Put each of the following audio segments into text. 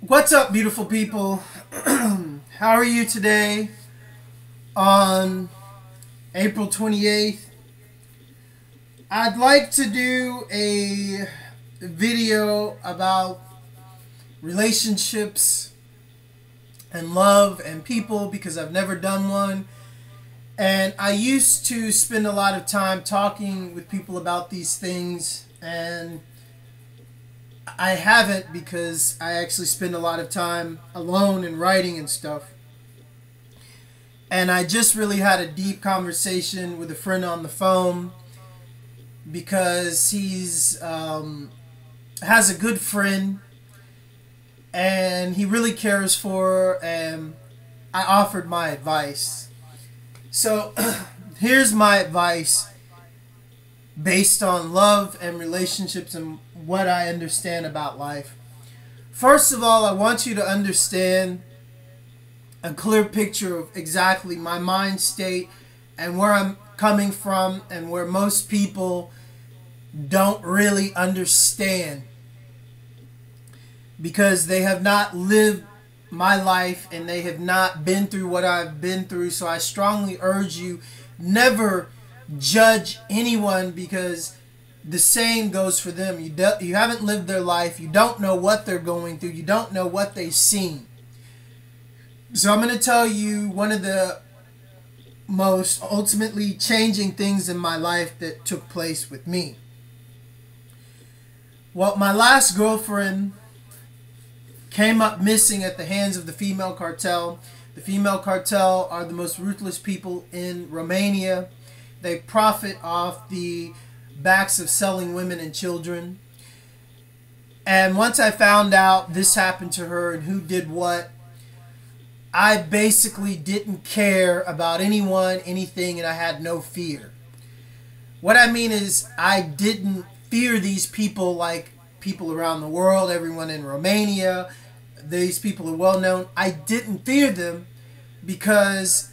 What's up, beautiful people? How are you today on April 28th? I'd like to do a video about relationships and love and people because I've never done one. And I used to spend a lot of time talking with people about these things, and I haven't because I actually spend a lot of time alone and writing and stuff. And I just really had a deep conversation with a friend on the phone because he's has a good friend and he really cares for her, and I offered my advice. So here's my advice based on love and relationships and what I understand about life. First of all, I want you to understand a clear picture of exactly my mind state and where I'm coming from and where most people don't really understand because they have not lived my life and they have not been through what I've been through. So I strongly urge you, never judge anyone because the same goes for them. You haven't lived their life. You don't know what they're going through. You don't know what they've seen. So I'm going to tell you one of the most ultimately changing things in my life that took place with me. Well, my last girlfriend came up missing at the hands of the female cartel. The female cartel are the most ruthless people in Romania. They profit off the backs of selling women and children. And once I found out this happened to her and who did what, I basically didn't care about anyone, anything, and I had no fear. What I mean is I didn't fear these people like people around the world, everyone in Romania. These people are well known. I didn't fear them because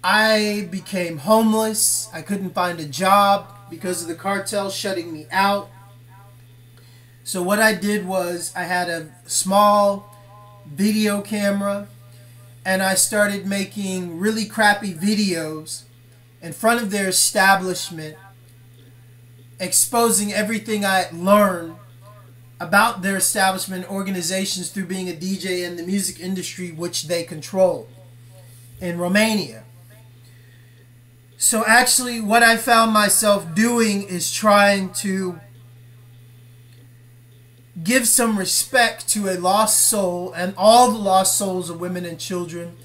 I became homeless. I couldn't find a job because of the cartel shutting me out. So what I did was I had a small video camera and I started making really crappy videos in front of their establishment, exposing everything I had learned about their establishment organizations through being a DJ in the music industry, which they control in Romania. So actually what I found myself doing is trying to give some respect to a lost soul and all the lost souls of women and children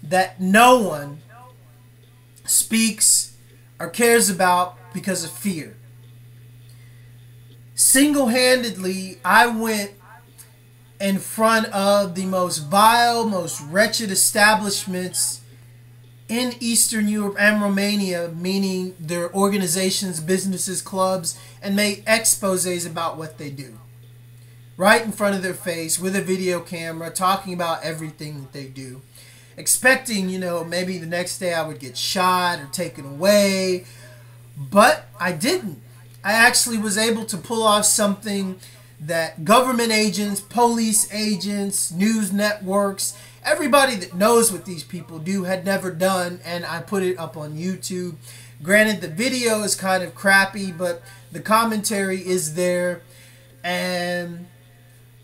that no one speaks or cares about because of fear. Single-handedly, I went in front of the most vile, most wretched establishments in Eastern Europe and Romania, meaning their organizations, businesses, clubs, and made exposés about what they do. Right in front of their face with a video camera, talking about everything that they do. Expecting, maybe the next day I would get shot or taken away. But I didn't. I actually was able to pull off something that government agents, police agents, news networks, everybody that knows what these people do had never done, and I put it up on YouTube. Granted, the video is kind of crappy, but the commentary is there, and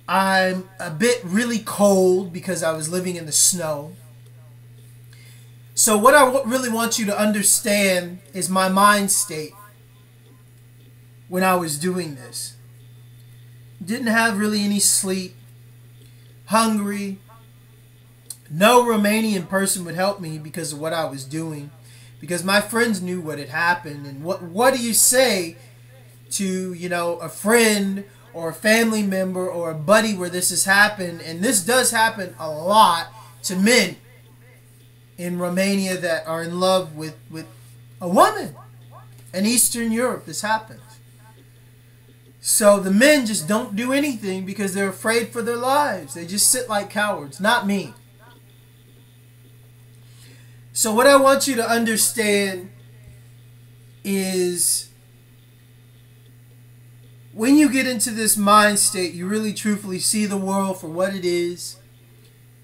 I'm a bit really cold because I was living in the snow. So what I really want you to understand is my mind state when I was doing this. Didn't have really any sleep, hungry. No Romanian person would help me because of what I was doing, because my friends knew what had happened. And what do you say to, a friend or a family member or a buddy where this has happened? And this does happen a lot to men in Romania that are in love with a woman. In Eastern Europe, this happens. So the men just don't do anything because they're afraid for their lives. They just sit like cowards. Not me. So what I want you to understand is when you get into this mind state, you really truthfully see the world for what it is.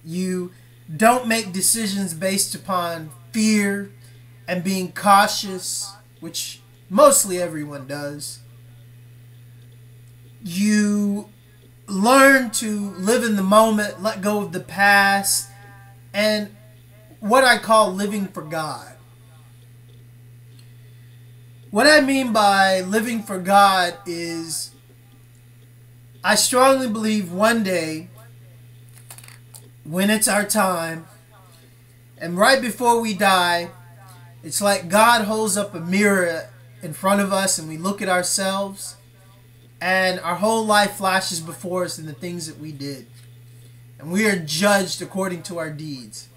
You don't make decisions based upon fear and being cautious, which mostly everyone does. You learn to live in the moment, let go of the past, and what I call living for God. What I mean by living for God is I strongly believe one day when it's our time and right before we die, it's like God holds up a mirror in front of us and we look at ourselves and our whole life flashes before us in the things that we did. And we are judged according to our deeds.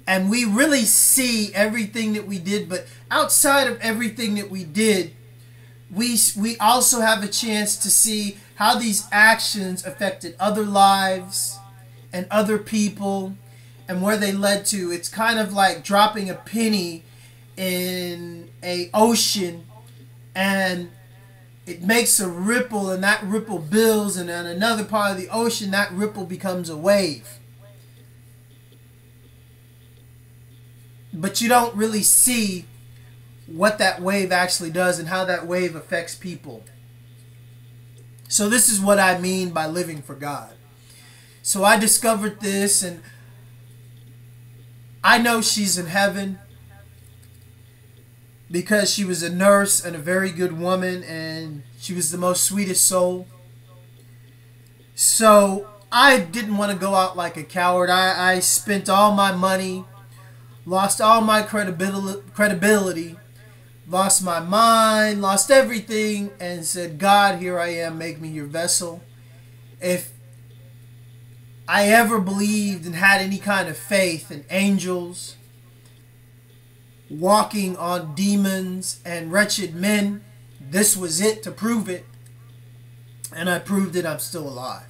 And we really see everything that we did, but outside of everything that we did, we also have a chance to see how these actions affected other lives and other people and where they led to. It's kind of like dropping a penny in an ocean and it makes a ripple, and that ripple builds, and on another part of the ocean that ripple becomes a wave. But you don't really see what that wave actually does and how that wave affects people. So this is what I mean by living for God. So I discovered this, and I know she's in heaven because she was a nurse and a very good woman, and she was the most sweetest soul. So I didn't want to go out like a coward. I spent all my money, lost all my credibility, lost my mind, lost everything, and said, God, here I am, make me your vessel. If I ever believed and had any kind of faith in angels, walking on demons and wretched men, this was it to prove it. And I proved it. I'm still alive.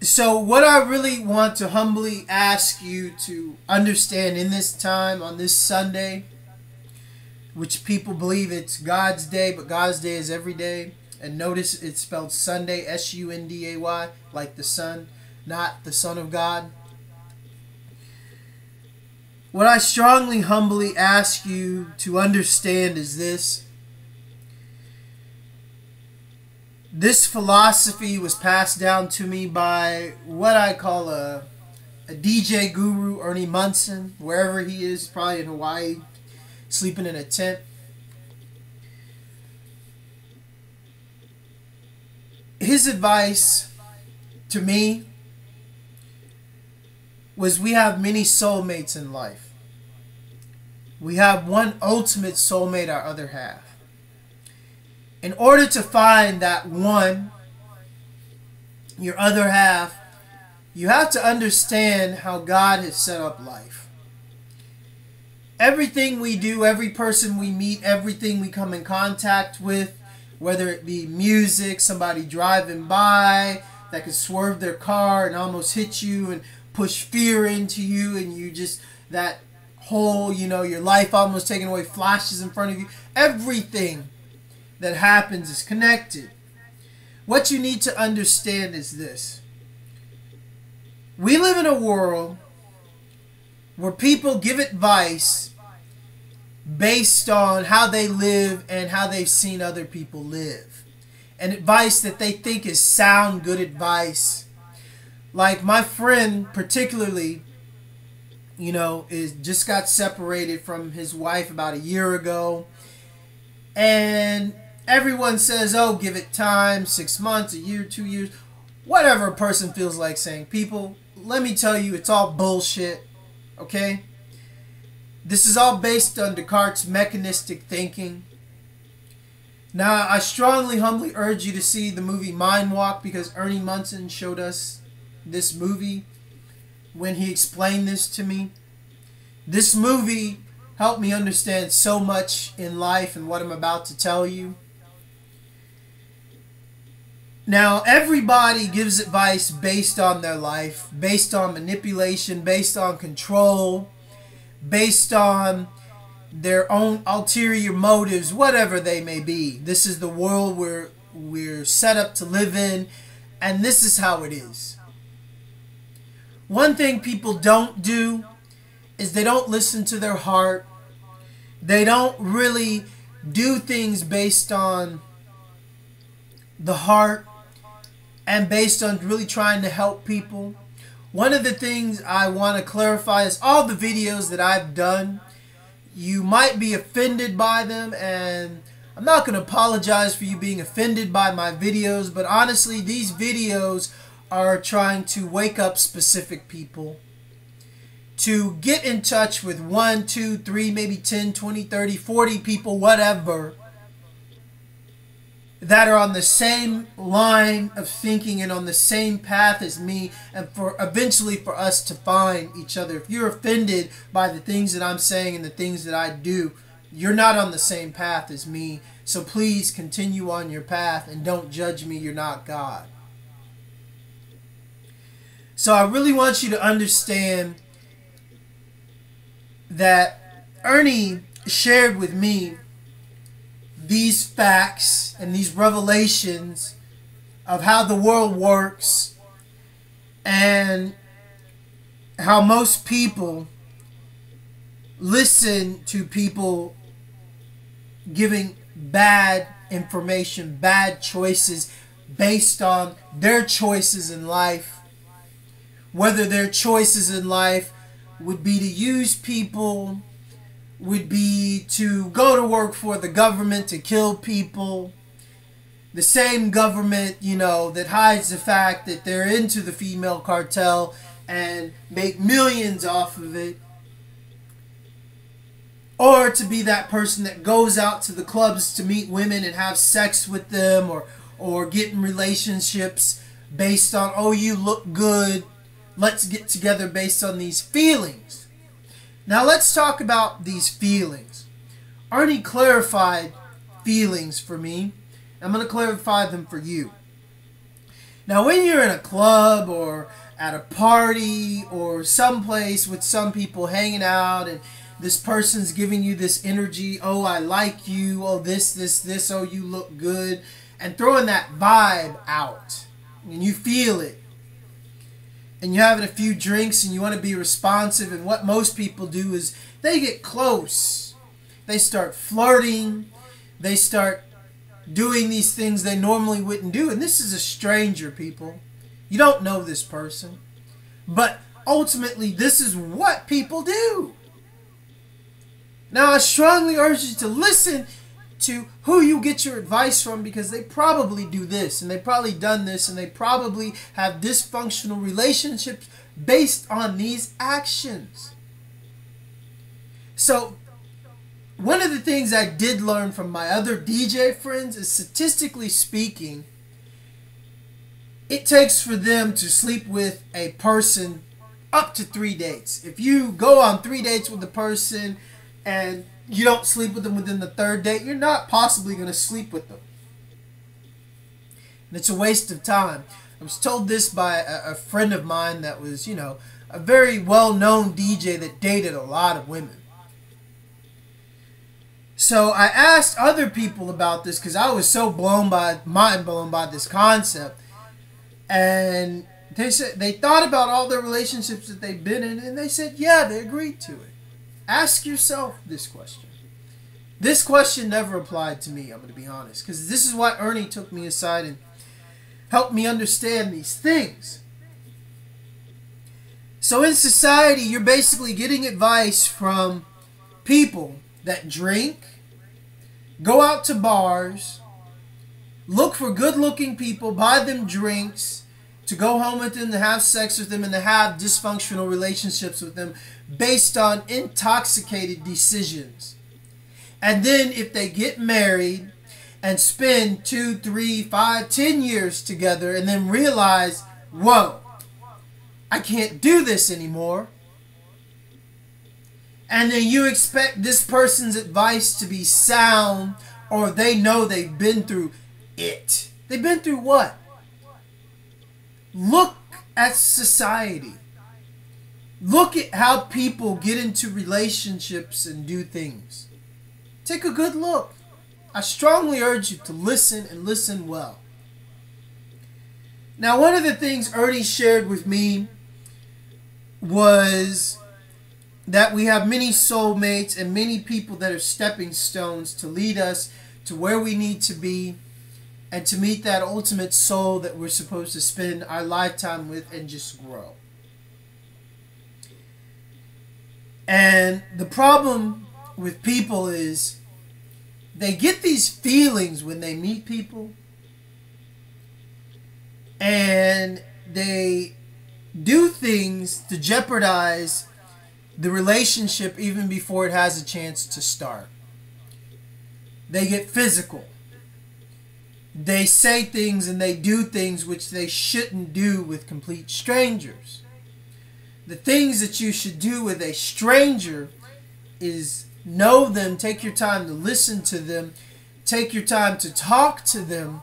So what I really want to humbly ask you to understand in this time, on this Sunday, which people believe it's God's day, but God's day is every day. And notice it's spelled Sunday, S-U-N-D-A-Y, like the Son, not the Son of God. What I strongly, humbly ask you to understand is this. This philosophy was passed down to me by what I call a DJ guru, Ernie Munson, wherever he is, probably in Hawaii, sleeping in a tent. His advice to me was we have many soulmates in life. We have one ultimate soulmate, our other half. In order to find that one, your other half, you have to understand how God has set up life. Everything we do, every person we meet, everything we come in contact with, whether it be music, somebody driving by that could swerve their car and almost hit you and push fear into you, and you just, that whole, your life almost taken away, flashes in front of you. Everything that happens is connected. What you need to understand is this. We live in a world where people give advice based on how they live and how they've seen other people live. And advice that they think is sound, good advice. Like my friend particularly, is just got separated from his wife about a year ago. And everyone says, oh, give it time, 6 months, a year, 2 years, whatever a person feels like saying. People, let me tell you, it's all bullshit, okay? This is all based on Descartes' mechanistic thinking. Now, I strongly, humbly urge you to see the movie Mind Walk, because Ernie Munson showed us this movie when he explained this to me. This movie helped me understand so much in life and what I'm about to tell you. Now, everybody gives advice based on their life, based on manipulation, based on control, based on their own ulterior motives, whatever they may be. This is the world we're set up to live in, and this is how it is. One thing people don't do is they don't listen to their heart. They don't really do things based on the heart and based on really trying to help people. One of the things I want to clarify is all the videos that I've done, you might be offended by them, and I'm not going to apologize for you being offended by my videos, but honestly, these videos are trying to wake up specific people, to get in touch with 1, 2, 3, maybe 10, 20, 30, 40 people, whatever, that are on the same line of thinking and on the same path as me, and for eventually for us to find each other. If you're offended by the things that I'm saying and the things that I do, you're not on the same path as me. So please continue on your path and don't judge me. You're not God. So I really want you to understand that Ernie shared with me these facts and these revelations of how the world works and how most people listen to people giving bad information, bad choices based on their choices in life. Whether their choices in life would be to use people, would be to go to work for the government to kill people. The same government, that hides the fact that they're into the female cartel and make millions off of it. Or to be that person that goes out to the clubs to meet women and have sex with them, or get in relationships based on, oh, you look good, let's get together based on these feelings. Now let's talk about these feelings. Arnie clarified feelings for me. I'm going to clarify them for you. Now when you're in a club or at a party or someplace with some people hanging out and this person's giving you this energy, oh, I like you, oh, this, oh, you look good, and throwing that vibe out, and you feel it, and you're having a few drinks and you want to be responsive, and what most people do is they get close. They start flirting. They start doing these things they normally wouldn't do. And this is a stranger, people. You don't know this person. But ultimately, this is what people do. Now, I strongly urge you to listen to who you get your advice from, because they probably do this, and they've probably done this, and they probably have dysfunctional relationships based on these actions. So, one of the things I did learn from my other DJ friends is, statistically speaking, it takes for them to sleep with a person up to 3 dates. If you go on 3 dates with a person and you don't sleep with them within the 3rd date, you're not possibly going to sleep with them. And it's a waste of time. I was told this by a friend of mine that was, a very well-known DJ that dated a lot of women. So I asked other people about this because I was so mind blown by this concept. And they said they thought about all their relationships that they've been in, and they said, yeah, they agreed to it. Ask yourself this question. This question never applied to me, I'm going to be honest, because this is why Ernie took me aside and helped me understand these things. So in society, you're basically getting advice from people that drink, go out to bars, look for good-looking people, buy them drinks, to go home with them, to have sex with them, and to have dysfunctional relationships with them based on intoxicated decisions. And then if they get married and spend 2, 3, 5, 10 years together and then realize, whoa, I can't do this anymore. And then you expect this person's advice to be sound, or they know they've been through it. They've been through what? Look at society. Look at how people get into relationships and do things. Take a good look. I strongly urge you to listen and listen well. Now, one of the things Ernie shared with me was that we have many soulmates and many people that are stepping stones to lead us to where we need to be and to meet that ultimate soul that we're supposed to spend our lifetime with and just grow. And the problem with people is they get these feelings when they meet people, and they do things to jeopardize the relationship even before it has a chance to start. They get physical. They say things and they do things which they shouldn't do with complete strangers. The things that you should do with a stranger is know them, take your time to listen to them, take your time to talk to them,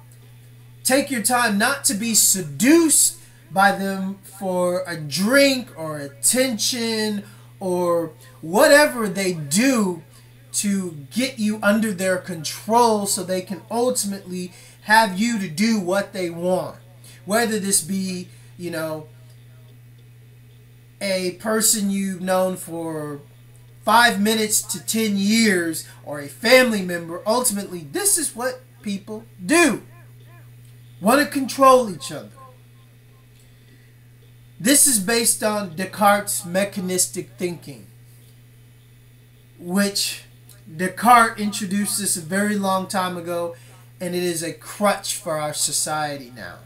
take your time not to be seduced by them for a drink or attention or whatever they do to get you under their control so they can ultimately have you to do what they want. Whether this be, a person you've known for 5 minutes to 10 years or a family member, ultimately this is what people do. Want to control each other. This is based on Descartes' mechanistic thinking, which Descartes introduced this a very long time ago, and it is a crutch for our society now.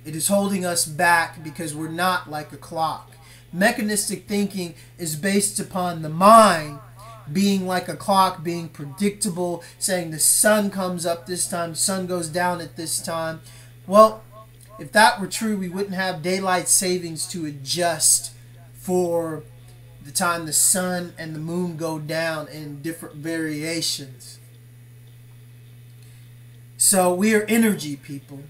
It is holding us back because we're not like a clock. Mechanistic thinking is based upon the mind being like a clock, being predictable, saying the sun comes up this time, the sun goes down at this time. Well, if that were true, we wouldn't have daylight savings to adjust for the time the sun and the moon go down in different variations. So we are energy people.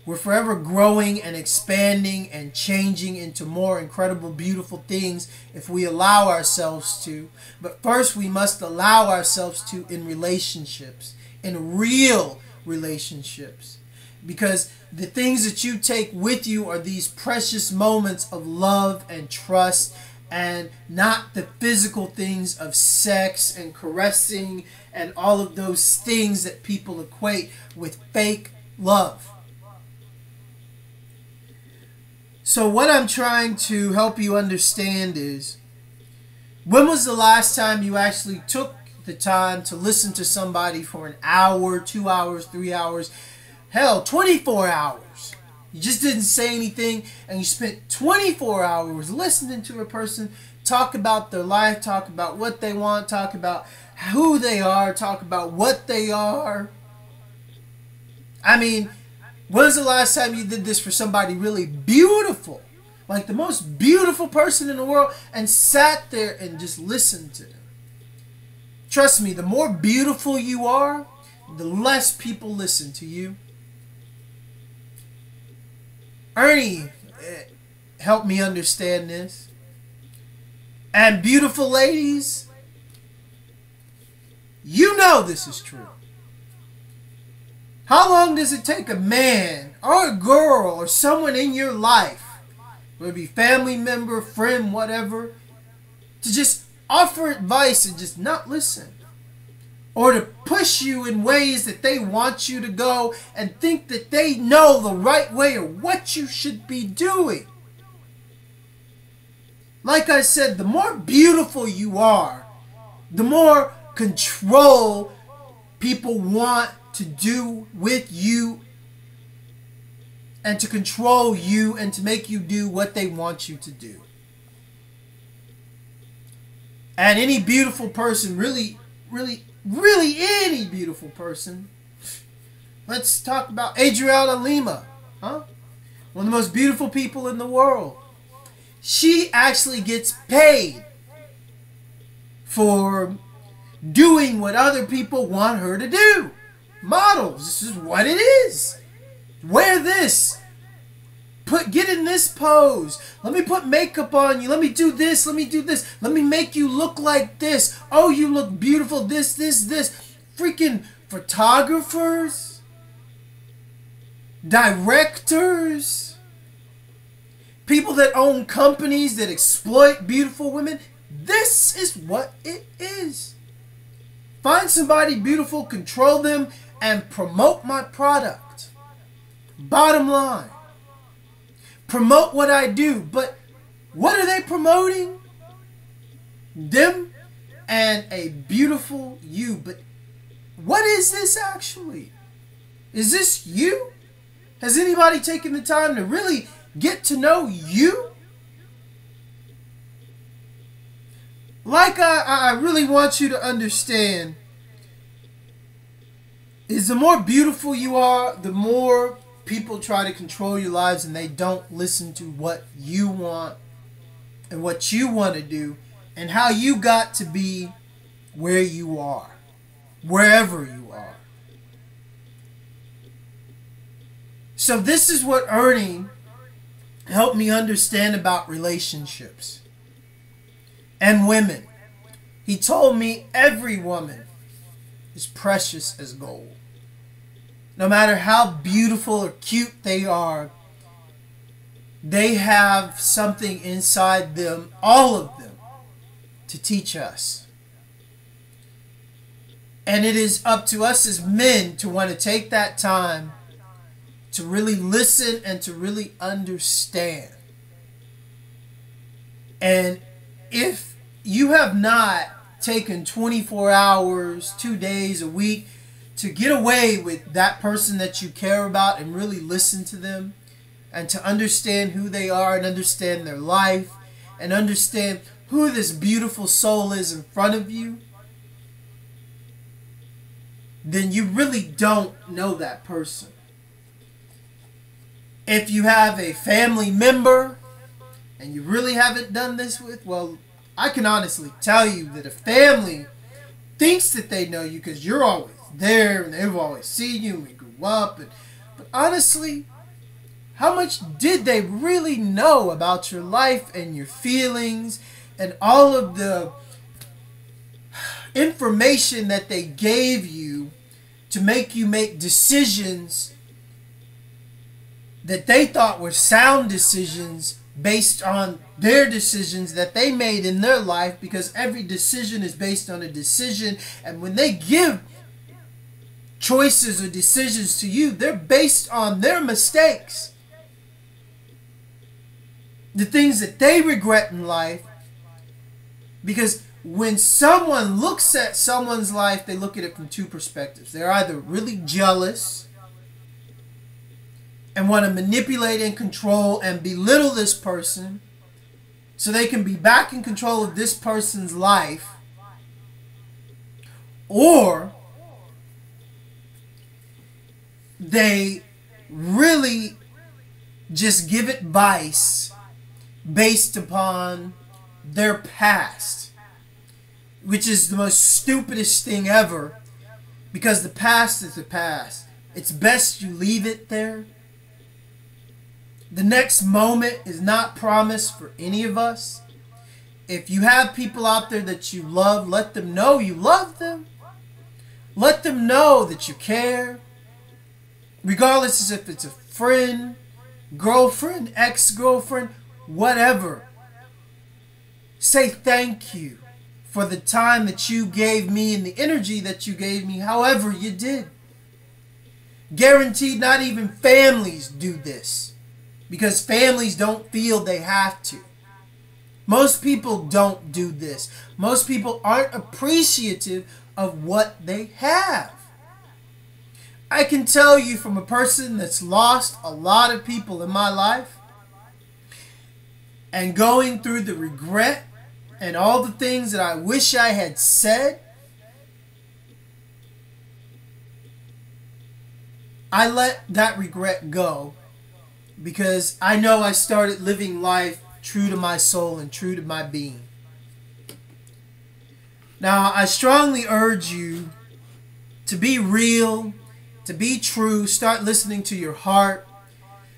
We're forever growing and expanding and changing into more incredible, beautiful things if we allow ourselves to. But first, we must allow ourselves to in relationships, in real relationships. Because the things that you take with you are these precious moments of love and trust, and not the physical things of sex and caressing and all of those things that people equate with fake love. So what I'm trying to help you understand is, when was the last time you actually took the time to listen to somebody for an hour, 2 hours, 3 hours, hell, 24 hours? You just didn't say anything, and you spent 24 hours listening to a person talk about their life, talk about what they want, talk about who they are, talk about what they are. I mean, when's the last time you did this for somebody really beautiful? Like the most beautiful person in the world, and sat there and just listened to them. Trust me, the more beautiful you are, the less people listen to you. Ernie helped me understand this. And beautiful ladies, you know this is true. How long does it take a man or a girl or someone in your life, whether it be family member, friend, whatever, to just offer advice and just not listen? Or to push you in ways that they want you to go and think that they know the right way or what you should be doing? Like I said, the more beautiful you are, the more control people want to do with you and to control you and to make you do what they want you to do. And any beautiful person, really any beautiful person. Let's talk about Adriana Lima, huh? One of the most beautiful people in the world. She actually gets paid for doing what other people want her to do. Models, this is what it is. Wear this. get in this pose. Let me put makeup on you. Let me do this. Let me do this. Let me make you look like this. Oh, you look beautiful. This. Freaking photographers, directors, people that own companies that exploit beautiful women. This is what it is. Find somebody beautiful, control them, and promote my product. Bottom line. Promote what I do. But what are they promoting? Them and a beautiful you. But what is this actually? Is this you? Has anybody taken the time to really get to know you? Like I really want you to understand is the more beautiful you are, the more people try to control your lives and they don't listen to what you want and what you want to do and how you got to be where you are, wherever you are. So this is what Ernie helped me understand about relationships and women. He told me every woman is precious as gold. No matter how beautiful or cute they are, they have something inside them, all of them, to teach us. And it is up to us as men to want to take that time to really listen and to really understand. And if you have not taken 24 hours, 2 days, a week to get away with that person that you care about and really listen to them and to understand who they are and understand their life and understand who this beautiful soul is in front of you, then you really don't know that person. If you have a family member and you really haven't done this with, well, I can honestly tell you that a family thinks that they know you because you're always there and they've always seen you and we grew up. But honestly, how much did they really know about your life and your feelings and all of the information that they gave you to make you make decisions that they thought were sound decisions based on their decisions that they made in their life, because every decision is based on a decision, and when they give choices or decisions to you, they're based on their mistakes, the things that they regret in life. Because when someone looks at someone's life, they look at it from two perspectives. They're either really jealous and want to manipulate and control and belittle this person so they can be back in control of this person's life, or they really just give advice based upon their past, which is the most stupidest thing ever, because the past is the past. It's best you leave it there. The next moment is not promised for any of us. If you have people out there that you love, let them know you love them. Let them know that you care. Regardless as if it's a friend, girlfriend, ex-girlfriend, whatever. Say thank you for the time that you gave me and the energy that you gave me, however you did. Guaranteed not even families do this, because families don't feel they have to. Most people don't do this. Most people aren't appreciative of what they have. I can tell you from a person that's lost a lot of people in my life and going through the regret and all the things that I wish I had said, I let that regret go because I know I started living life true to my soul and true to my being. Now, I strongly urge you to be real, to be true. Start listening to your heart.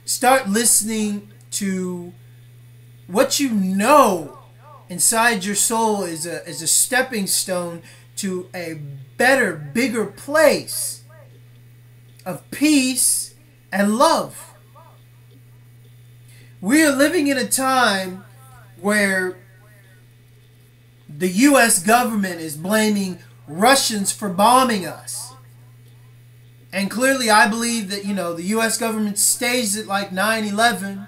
Start listening to what you know inside your soul is a stepping stone to a better, bigger place of peace and love. We are living in a time where the U.S. government is blaming Russians for bombing us. And clearly I believe that, the U.S. government staged it like 9/11.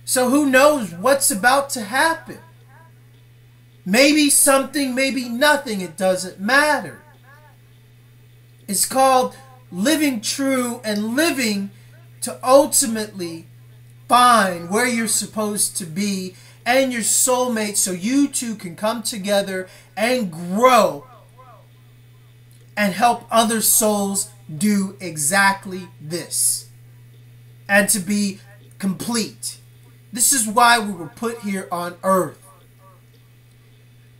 So who knows what's about to happen? Maybe something, maybe nothing. It doesn't matter. It's called living true and living to ultimately find where you're supposed to be and your soulmate so you two can come together and grow and help other souls do exactly this and to be complete. This is why we were put here on earth.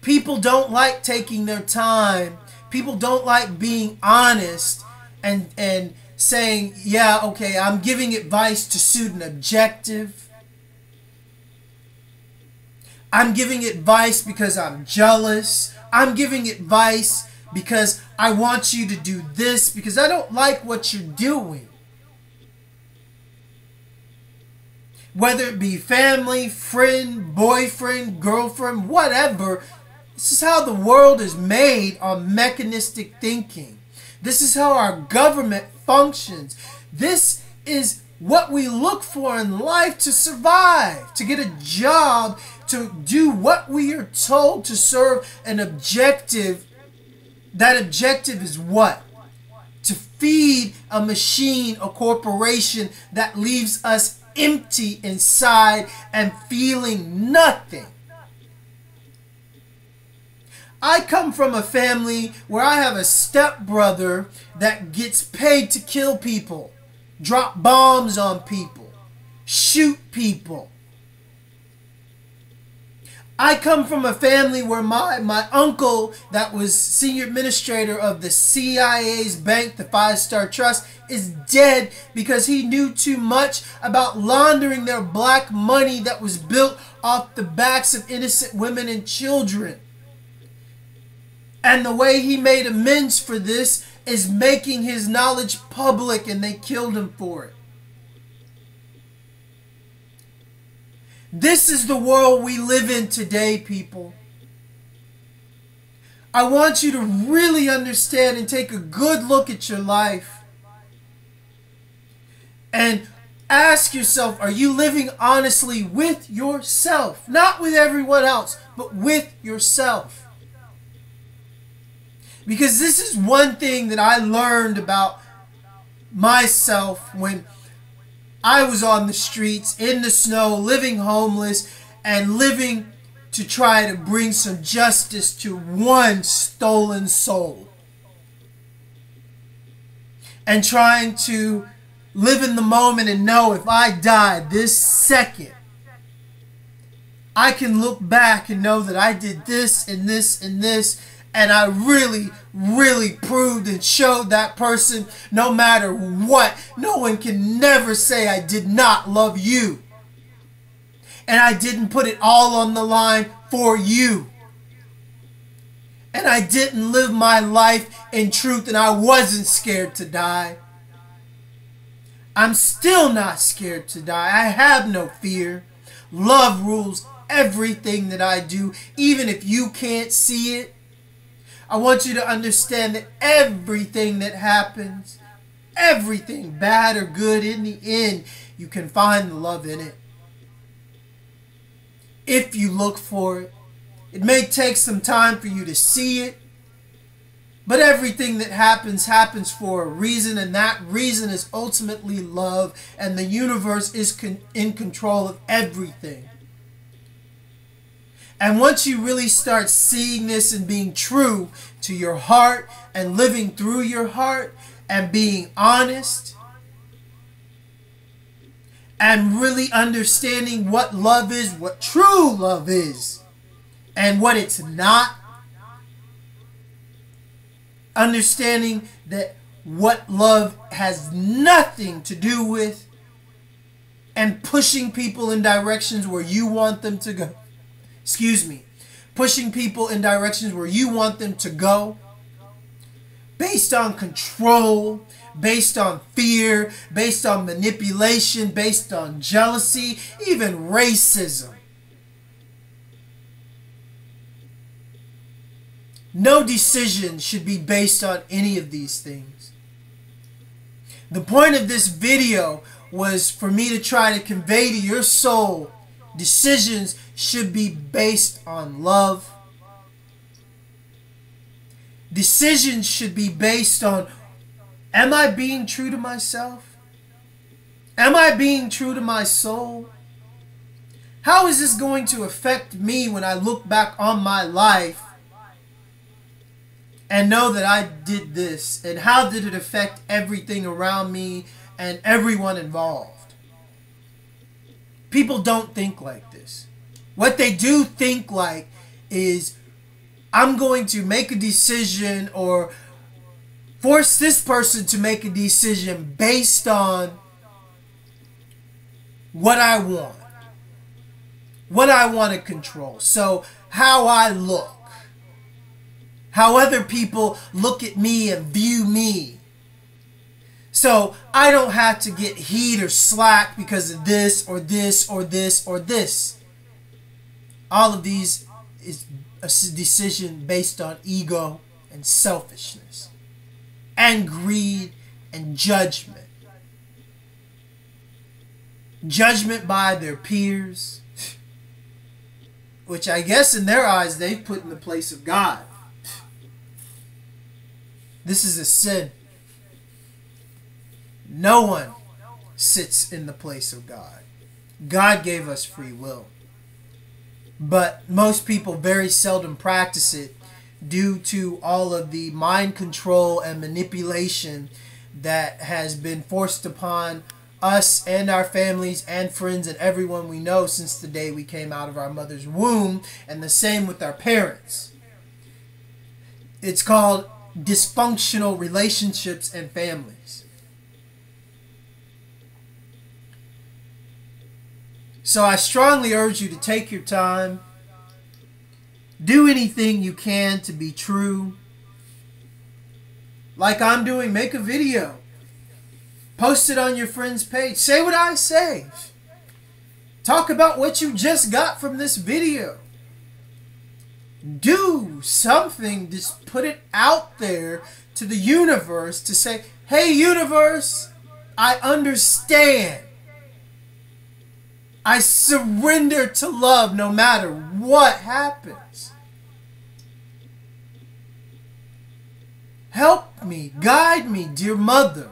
People don't like taking their time. People don't like being honest and saying, yeah, okay, I'm giving advice to suit an objective. I'm giving advice because I'm jealous. I'm giving advice because I want you to do this because I don't like what you're doing. Whether it be family, friend, boyfriend, girlfriend, whatever. This is how the world is made on mechanistic thinking. This is how our government functions. This is what we look for in life to survive, to get a job, to do what we are told to serve an objective. That objective is what? To feed a machine, a corporation that leaves us empty inside and feeling nothing. I come from a family where I have a stepbrother that gets paid to kill people, drop bombs on people, shoot people. I come from a family where my uncle that was senior administrator of the CIA's bank, the Five Star Trust, is dead because he knew too much about laundering their black money that was built off the backs of innocent women and children. And the way he made amends for this is making his knowledge public, and they killed him for it. This is the world we live in today, people. I want you to really understand and take a good look at your life. And ask yourself, are you living honestly with yourself? Not with everyone else, but with yourself. Because this is one thing that I learned about myself when I was on the streets, in the snow, living homeless, and living to try to bring some justice to one stolen soul. And trying to live in the moment and know if I die this second, I can look back and know that I did this and this and this, and I really, really proved and showed that person no matter what. No one can never say I did not love you. And I didn't put it all on the line for you. And I didn't live my life in truth, and I wasn't scared to die. I'm still not scared to die. I have no fear. Love rules everything that I do, even if you can't see it. I want you to understand that everything that happens, everything, bad or good, in the end, you can find the love in it. If you look for it. It may take some time for you to see it, but everything that happens, happens for a reason, and that reason is ultimately love, and the universe is in control of everything. And once you really start seeing this and being true to your heart and living through your heart and being honest and really understanding what love is, what true love is, and what it's not, understanding that what love has nothing to do with and pushing people in directions where you want them to go. Excuse me. Pushing people in directions where you want them to go. Based on control, based on fear, based on manipulation, based on jealousy, even racism. No decision should be based on any of these things. The point of this video was for me to try to convey to your soul, decisions should be based on love. Decisions should be based on, am I being true to myself? Am I being true to my soul? How is this going to affect me when I look back on my life and know that I did this? And how did it affect everything around me and everyone involved? People don't think like this. What they do think like is, I'm going to make a decision or force this person to make a decision based on what I want. What I want to control. So how I look. How other people look at me and view me. So I don't have to get heat or slack because of this or this or this or this. All of these is a decision based on ego and selfishness and greed and judgment. Judgment by their peers, which I guess in their eyes they put in the place of God. This is a sin. No one sits in the place of God. God gave us free will. But most people very seldom practice it due to all of the mind control and manipulation that has been forced upon us and our families and friends and everyone we know since the day we came out of our mother's womb, and the same with our parents. It's called dysfunctional relationships and families. So I strongly urge you to take your time. Do anything you can to be true. Like I'm doing, make a video. Post it on your friend's page. Say what I say. Talk about what you just got from this video. Do something. Just put it out there to the universe to say, hey universe, I understand. I surrender to love no matter what happens. Help me, guide me, dear mother.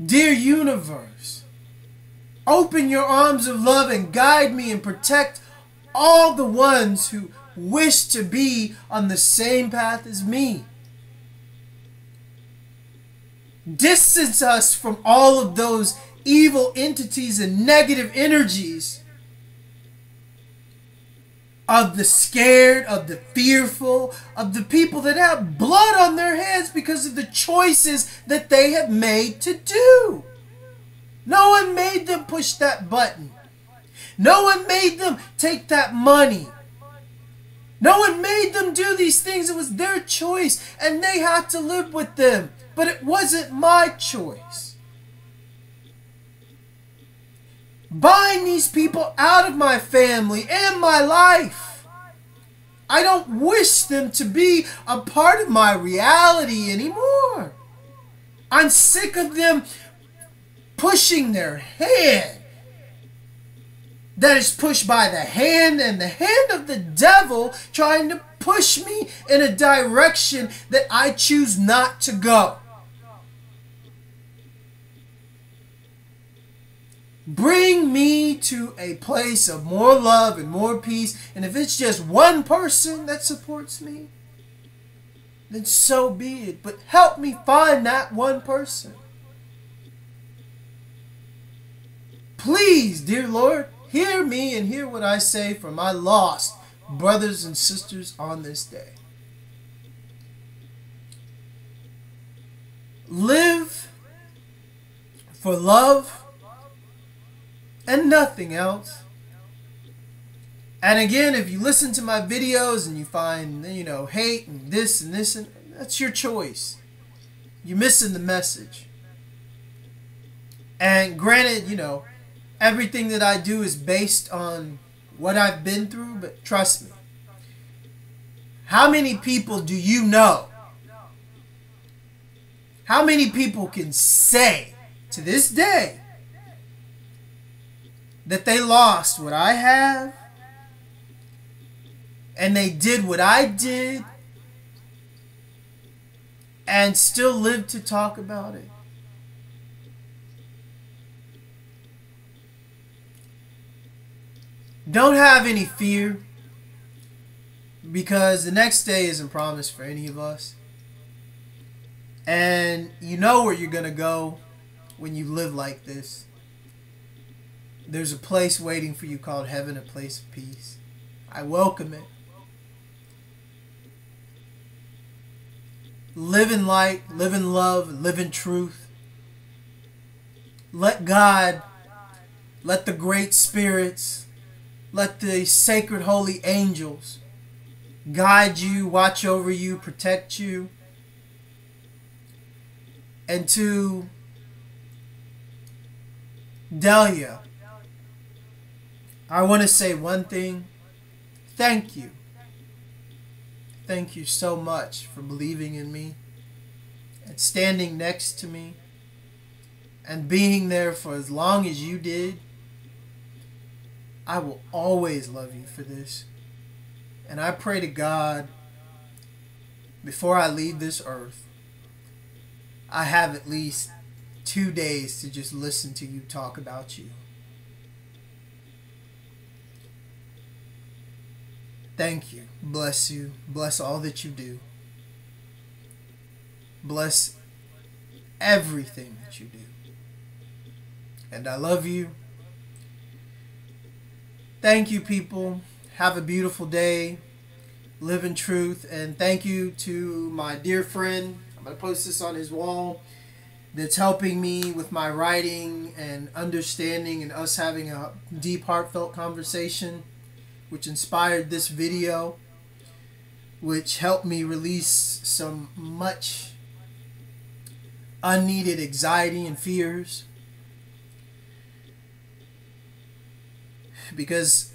Dear universe, open your arms of love and guide me and protect all the ones who wish to be on the same path as me. Distance us from all of those evil entities and negative energies of the scared, of the fearful, of the people that have blood on their hands because of the choices that they have made to do. No one made them push that button. No one made them take that money. No one made them do these things. It was their choice and they had to live with them. But it wasn't my choice. Bind these people out of my family and my life. I don't wish them to be a part of my reality anymore. I'm sick of them pushing their hand that is pushed by the hand and the hand of the devil, trying to push me in a direction that I choose not to go. Bring me to a place of more love and more peace. And if it's just one person that supports me, then so be it. But help me find that one person. Please, dear Lord, hear me and hear what I say for my lost brothers and sisters on this day. Live for love and nothing else. And again, if you listen to my videos and you find, hate and this, and that's your choice. You're missing the message. And granted, everything that I do is based on what I've been through, but trust me. How many people do you know? How many people can say to this day that they lost what I have and they did what I did and still live to talk about it? Don't have any fear, because the next day isn't promised for any of us. And you know where you're going to go when you live like this. There's a place waiting for you called heaven, a place of peace. I welcome it. Live in light, live in love, live in truth. Let God, let the great spirits, let the sacred holy angels guide you, watch over you, protect you. And to Delia, I want to say one thing. Thank you. Thank you so much for believing in me and standing next to me and being there for as long as you did. I will always love you for this. And I pray to God, before I leave this earth, I have at least 2 days to just listen to you talk about you. Thank you. Bless you. Bless all that you do. Bless everything that you do. And I love you. Thank you, people. Have a beautiful day. Live in truth. And thank you to my dear friend. I'm going to post this on his wall. That's helping me with my writing and understanding and us having a deep, heartfelt conversation, which inspired this video, which helped me release some much unneeded anxiety and fears. Because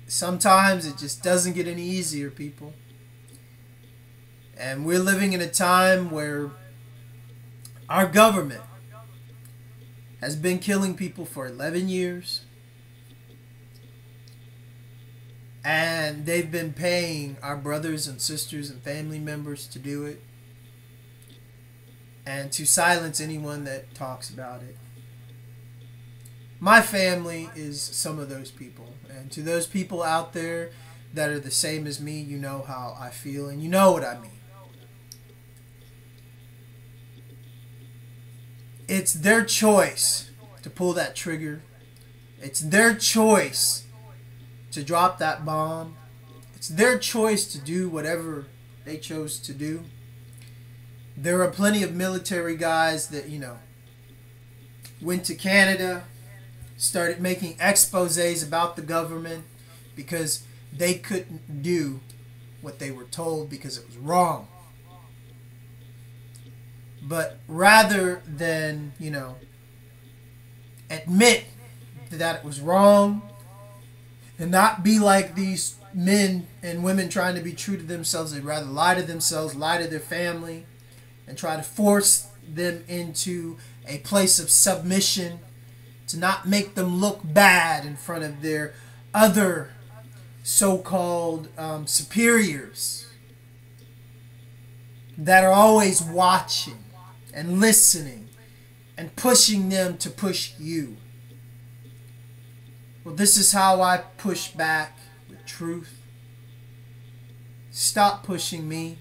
sometimes it just doesn't get any easier, people. And we're living in a time where our government has been killing people for 11 years. And they've been paying our brothers and sisters and family members to do it. And to silence anyone that talks about it. My family is some of those people. And to those people out there that are the same as me, you know how I feel and you know what I mean. It's their choice to pull that trigger. It's their choice to drop that bomb. It's their choice to do whatever they chose to do. There are plenty of military guys that, went to Canada, started making exposés about the government because they couldn't do what they were told because it was wrong. But rather than, admit that it was wrong and not be like these men and women trying to be true to themselves, they'd rather lie to themselves, lie to their family, and try to force them into a place of submission to not make them look bad in front of their other so-called superiors that are always watching and listening and pushing them to push you. Well, this is how I push back with truth. Stop pushing me.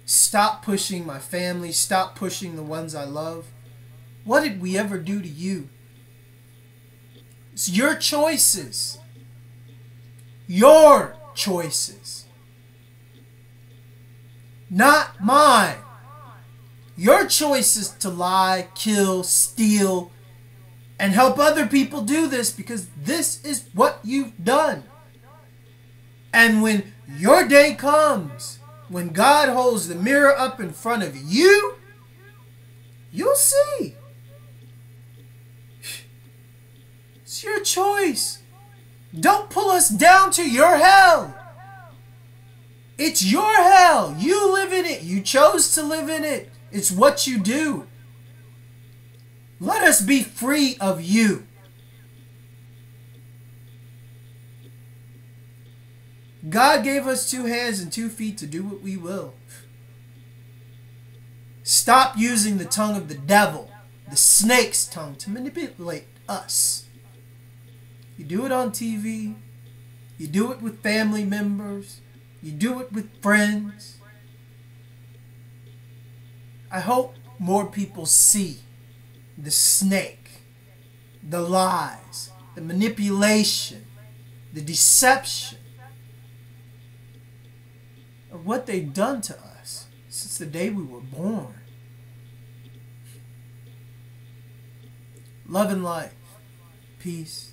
Stop pushing my family. Stop pushing the ones I love. What did we ever do to you? It's your choices. Your choices. Not mine. Your choice is to lie, kill, steal, and help other people do this because this is what you've done. And when your day comes, when God holds the mirror up in front of you, you'll see. It's your choice. Don't pull us down to your hell. It's your hell. You live in it. You chose to live in it. It's what you do. Let us be free of you. God gave us 2 hands and 2 feet to do what we will. Stop using the tongue of the devil, the snake's tongue, to manipulate us. You do it on TV. You do it with family members. You do it with friends. I hope more people see the snake, the lies, the manipulation, the deception of what they've done to us since the day we were born. Love and life. Peace.